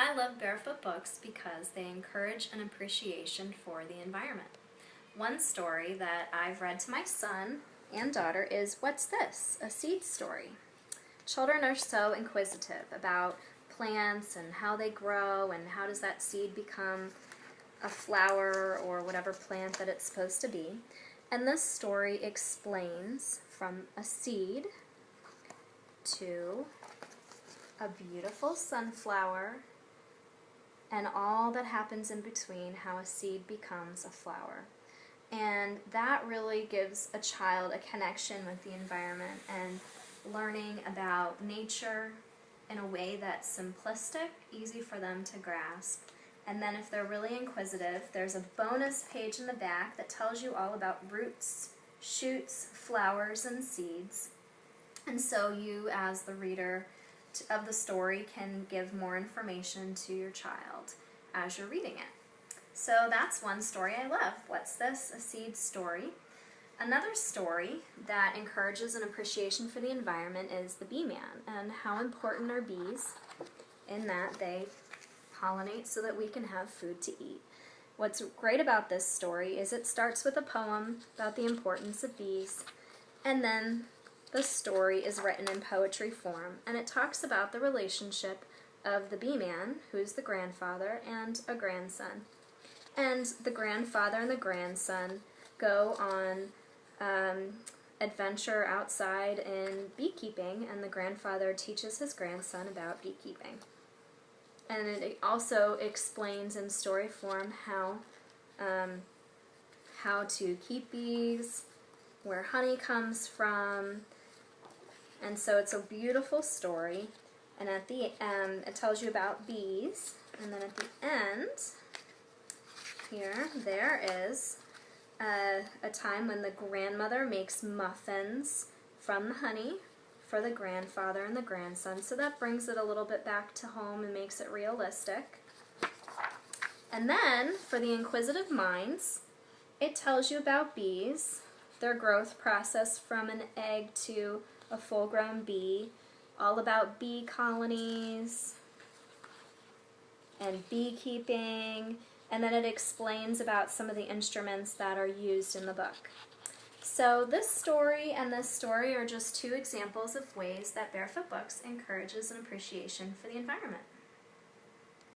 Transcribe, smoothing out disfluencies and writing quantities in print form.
I love Barefoot books because they encourage an appreciation for the environment. One story that I've read to my son and daughter is What's This? A Seed Story. Children are so inquisitive about plants and how they grow and how does that seed become a flower or whatever plant that it's supposed to be. And this story explains from a seed to a beautiful sunflower and all that happens in between, how a seed becomes a flower. And that really gives a child a connection with the environment and learning about nature in a way that's simplistic, easy for them to grasp. And then if they're really inquisitive, there's a bonus page in the back that tells you all about roots, shoots, flowers, and seeds. And so you, as the reader of the story, can give more information to your child as you're reading it. So that's one story I love. What's This? A Seed Story. Another story that encourages an appreciation for the environment is The Bee Man, and how important are bees in that they pollinate so that we can have food to eat. What's great about this story is it starts with a poem about the importance of bees, and then the story is written in poetry form, and it talks about the relationship of the bee man, who's the grandfather, and a grandson. And the grandfather and the grandson go on adventure outside in beekeeping, and the grandfather teaches his grandson about beekeeping. And it also explains in story form how to keep bees, where honey comes from, and so it's a beautiful story. And at the end, it tells you about bees, and then at the end, there is a time when the grandmother makes muffins from the honey for the grandfather and the grandson, so that brings it a little bit back to home and makes it realistic. And then, for the inquisitive minds, it tells you about bees, their growth process from an egg to a full-grown bee, all about bee colonies and beekeeping, and then it explains about some of the instruments that are used in the book. So this story and this story are just two examples of ways that Barefoot Books encourages an appreciation for the environment.